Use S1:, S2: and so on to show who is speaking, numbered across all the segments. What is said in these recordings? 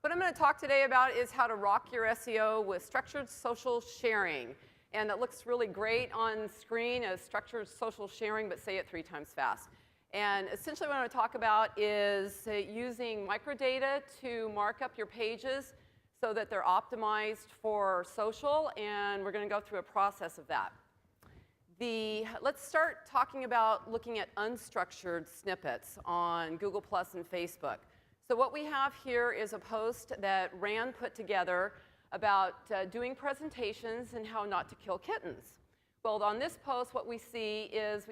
S1: What I'm going to talk today about is how to rock your SEO with structured social sharing. And it looks really great on screen as structured social sharing, but say it 3 times fast. And essentially what I'm going to talk about is using microdata to mark up your pages so that they're optimized for social, and we're going to go through a process of that. Let's start talking about looking at unstructured snippets on Google+ and Facebook. So what we have here is a post that Rand put together about doing presentations and how not to kill kittens. Well, on this post, what we see is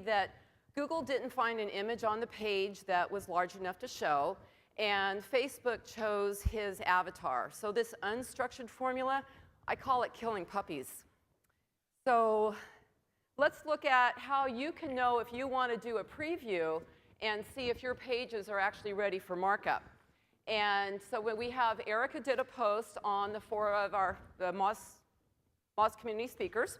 S1: that Google didn't find an image on the page that was large enough to show, and Facebook chose his avatar. So this unstructured formula, I call it killing puppies. So let's look at how you can know if you want to do a preview and see if your pages are actually ready for markup. And so when we have Erica did a post on the 4 of the Moz community speakers.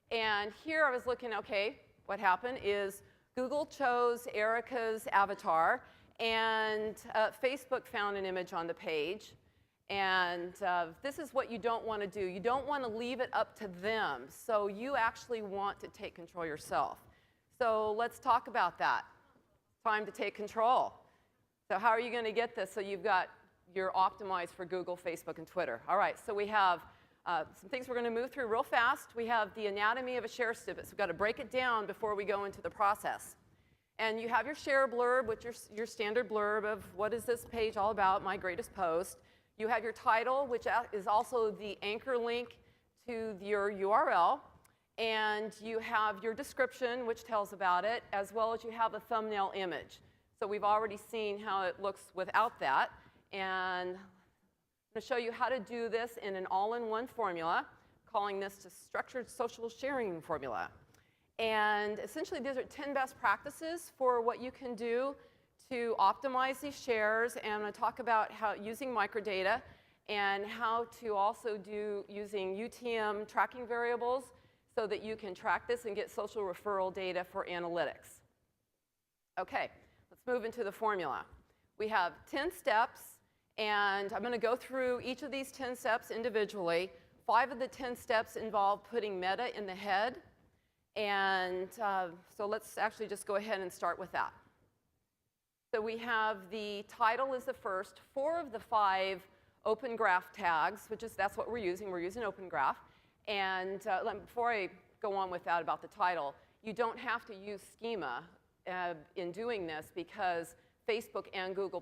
S1: And here I was looking, okay, what happened is Google chose Erica's avatar, and Facebook found an image on the page. And this is what you don't want to do. You don't want to leave it up to them. So you actually want to take control yourself. So let's talk about that. Time to take control. So how are you going to get this so you're optimized for Google, Facebook, and Twitter? All right, so we have some things we're going to move through real fast. We have the anatomy of a share snippet. So we've got to break it down before we go into the process. And you have your share blurb with your standard blurb of what is this page all about, my greatest post. You have your title, which is also the anchor link to your URL. And you have your description, which tells about it, as well as you have a thumbnail image. So we've already seen how it looks without that. And I'm going to show you how to do this in an all-in-one formula, calling this the structured social sharing formula. And essentially, these are 10 best practices for what you can do to optimize these shares. And I'm going to talk about how using microdata and how to also do using UTM tracking variables so that you can track this and get social referral data for analytics. Okay, let's move into the formula. We have 10 steps, and I'm going to go through each of these 10 steps individually. 5 of the 10 steps involve putting meta in the head. And so let's actually just go ahead and start with that. So we have the title is the first. 4 of the 5 open graph tags, that's what we're using. We're using open graph. And before I go on with that about the title, you don't have to use schema in doing this because Facebook and Google+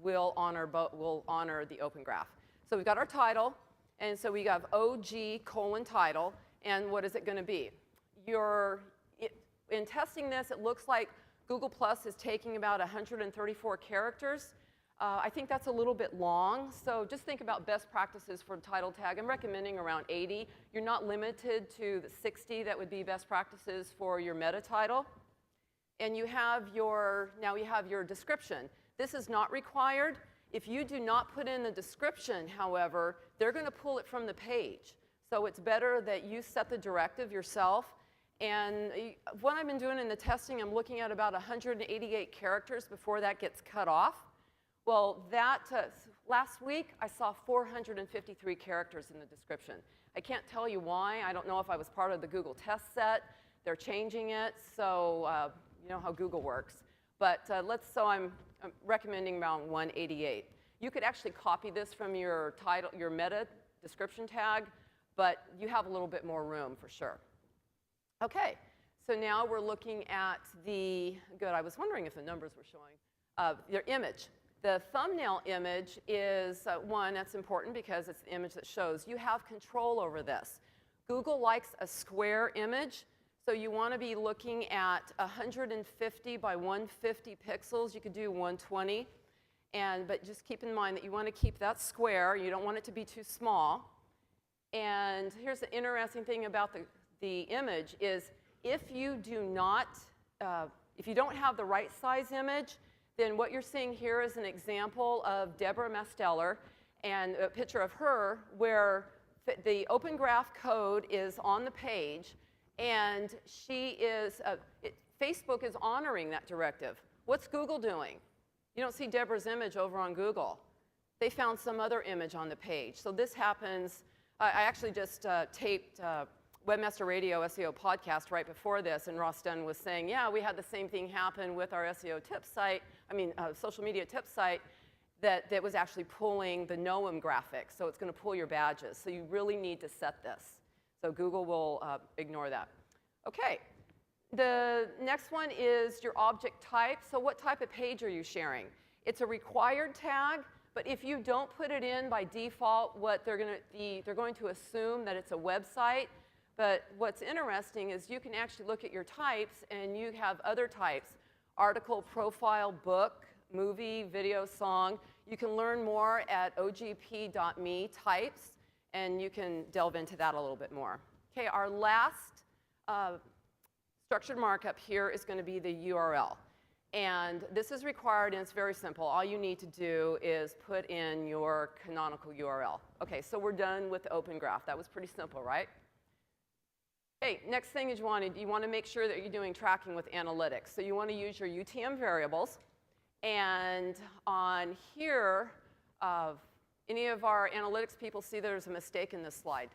S1: will honor the open graph. So we've got our title, and so we have OG:title, and what is it going to be? In testing this, it looks like Google+ is taking about 134 characters. I think that's a little bit long, so just think about best practices for title tag. I'm recommending around 80. You're not limited to the 60 that would be best practices for your meta title. And now you have your description. This is not required. If you do not put in the description, however, they're going to pull it from the page. So it's better that you set the directive yourself. And what I've been doing in the testing, I'm looking at about 188 characters before that gets cut off. Well, last week, I saw 453 characters in the description. I can't tell you why. I don't know if I was part of the Google test set. They're changing it, so you know how Google works. But so I'm recommending around 188. You could actually copy this from your title, your meta description tag, but you have a little bit more room for sure. Okay, so now we're looking at I was wondering if the numbers were showing, your image. The thumbnail image is one that's important because it's the image that shows. You have control over this. Google likes a square image, so you want to be looking at 150 by 150 pixels. You could do 120, but just keep in mind that you want to keep that square. You don't want it to be too small. And here's the interesting thing about the image is if you don't have the right size image, then what you're seeing here is an example of Deborah Masteller and a picture of her where the Open Graph code is on the page, and Facebook is honoring that directive. What's Google doing? You don't see Deborah's image over on Google. they found some other image on the page. So this happens, I actually just taped Webmaster Radio SEO podcast right before this, and Ross Dunn was saying, yeah, we had the same thing happen with our SEO tip site, social media tip site, that was actually pulling the NOAM graphic. So it's going to pull your badges. So you really need to set this. So Google will ignore that. OK. The next one is your object type. So what type of page are you sharing? It's a required tag, but if you don't put it in by default, what they're going to assume that it's a website. But what's interesting is you can actually look at your types, and you have other types: article, profile, book, movie, video, song. You can learn more at ogp.me types, and you can delve into that a little bit more. OK, our last structured markup here is going to be the URL. And this is required, and it's very simple. All you need to do is put in your canonical URL. OK, so we're done with the Open Graph. That was pretty simple, right? Okay, next thing is you want to make sure that you're doing tracking with analytics. So you want to use your UTM variables. And on here, any of our analytics people see there's a mistake in this slide?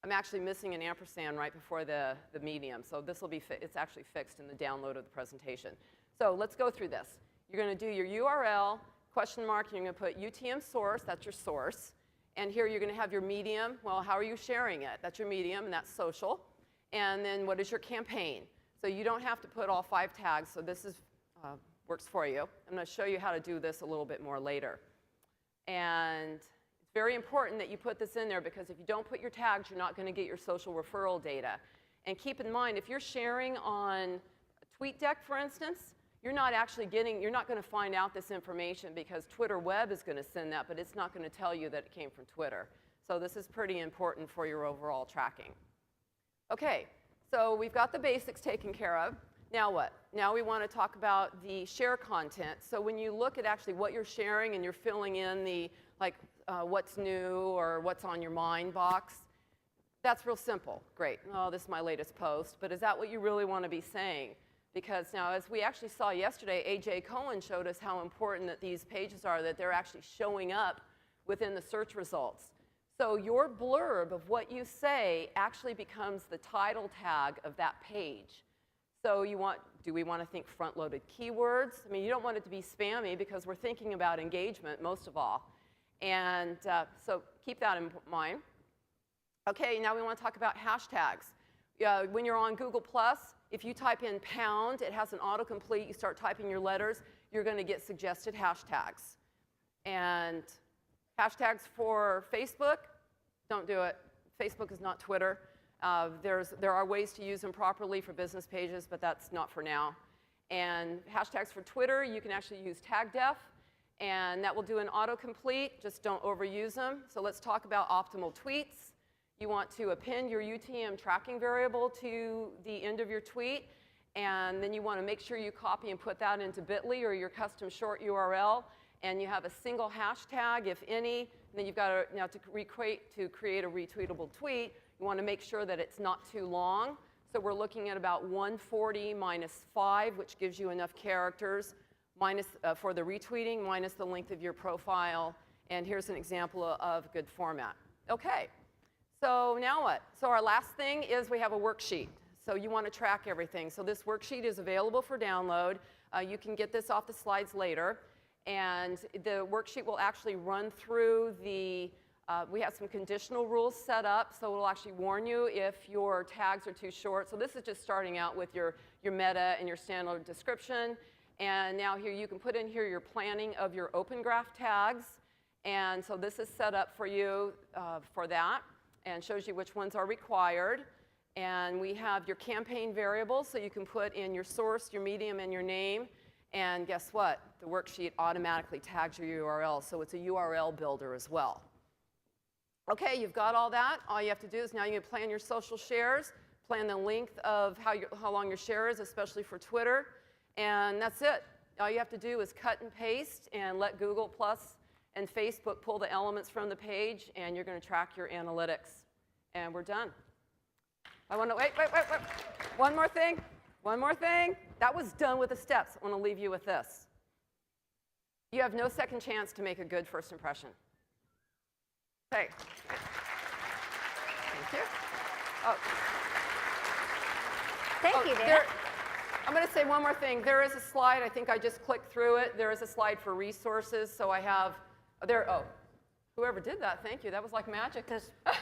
S1: I'm actually missing an ampersand right before the medium. So this will be it's actually fixed in the download of the presentation. So let's go through this. You're going to do your URL, question mark, and you're going to put UTM source. That's your source. And here you're going to have your medium. Well, how are you sharing it? That's your medium, and that's social. And then what is your campaign? So you don't have to put all 5 tags. So this is, works for you. I'm going to show you how to do this a little bit more later. And it's very important that you put this in there, because if you don't put your tags, you're not going to get your social referral data. And keep in mind, if you're sharing on TweetDeck, for instance, you're not going to find out this information, because Twitter Web is going to send that, but it's not going to tell you that it came from Twitter. So this is pretty important for your overall tracking. OK, so we've got the basics taken care of. Now what? Now we want to talk about the share content. So when you look at actually what you're sharing, and you're filling in the what's new or what's on your mind box, that's real simple. Great. Oh, this is my latest post. But is that what you really want to be saying? Because now, as we actually saw yesterday, A.J. Cohen showed us how important that these pages are, that they're actually showing up within the search results. So your blurb of what you say actually becomes the title tag of that page. So do we want to think front-loaded keywords? I mean, you don't want it to be spammy, because we're thinking about engagement most of all. And so keep that in mind. OK, now we want to talk about hashtags. When you're on Google+, if you type in pound, it has an autocomplete. You start typing your letters, you're going to get suggested hashtags. And hashtags for Facebook, don't do it. Facebook is not Twitter. There are ways to use them properly for business pages, but that's not for now. And hashtags for Twitter, you can actually use tagdef, and that will do an autocomplete. Just don't overuse them. So let's talk about optimal tweets. You want to append your UTM tracking variable to the end of your tweet, and then you want to make sure you copy and put that into bit.ly or your custom short URL, and you have a single hashtag, if any. And then you've got to, now to create a retweetable tweet, you want to make sure that it's not too long. So we're looking at about 140 minus 5, which gives you enough characters for the retweeting, minus the length of your profile. And here's an example of good format. OK. So now what? So our last thing is we have a worksheet. So you want to track everything. So this worksheet is available for download. You can get this off the slides later. And the worksheet will actually run through the, we have some conditional rules set up. So it will actually warn you if your tags are too short. So this is just starting out with your meta and your standard description. And now here you can put in here your planning of your Open Graph tags. And so this is set up for you for that, and shows you which ones are required. And we have your campaign variables, so you can put in your source, your medium, and your name. And guess what? The worksheet automatically tags your URL, so it's a URL builder as well. OK, you've got all that. All you have to do is now you can plan your social shares, plan the length of how long your share is, especially for Twitter. And that's it. All you have to do is cut and paste and let Google Plus and Facebook pull the elements from the page, and you're going to track your analytics. And we're done. I want to wait. One more thing. That was done with the steps. I want to leave you with this. you have no second chance to make a good first impression. Okay. Thank you. Oh.
S2: Thank you, Dana.
S1: I'm going to say one more thing. There is a slide. I think I just clicked through it. There is a slide for resources. So I have there. Oh, whoever did that, thank you. That was like magic.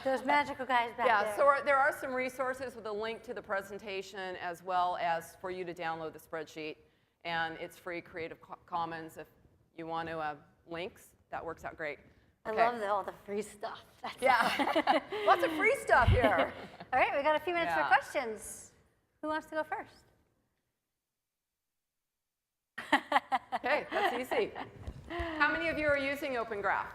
S2: Those magical guys back there.
S1: Yeah. So there are some resources with a link to the presentation as well as for you to download the spreadsheet, and it's free. Creative Commons. If you want to links, that works out great. Okay.
S2: I love all the free stuff.
S1: Yeah. Lots of free stuff here.
S2: All right, we got a few minutes for questions. Who wants to go first?
S1: Okay, that's easy. How many of you are using Open Graph?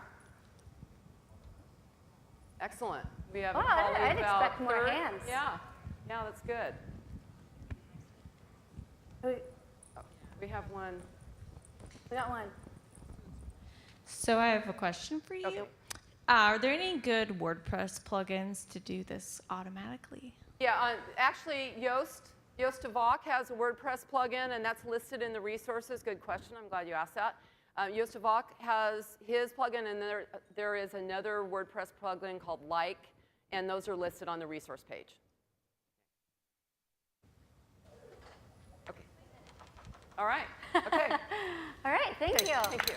S1: Excellent. We have
S2: I'd expect more
S1: 30.
S2: hands.
S1: Yeah, that's good. We have one.
S2: We got one.
S3: So I have a question for you.
S1: Okay.
S3: Are there any good WordPress plugins to do this automatically?
S1: Yeah, actually, Yoast Avok has a WordPress plugin, and that's listed in the resources. Good question. I'm glad you asked that. Yoast Avok has his plugin, and there is another WordPress plugin called Like, and those are listed on the resource page. Okay. All right. Okay.
S2: All right. Thank you.
S1: Thank you.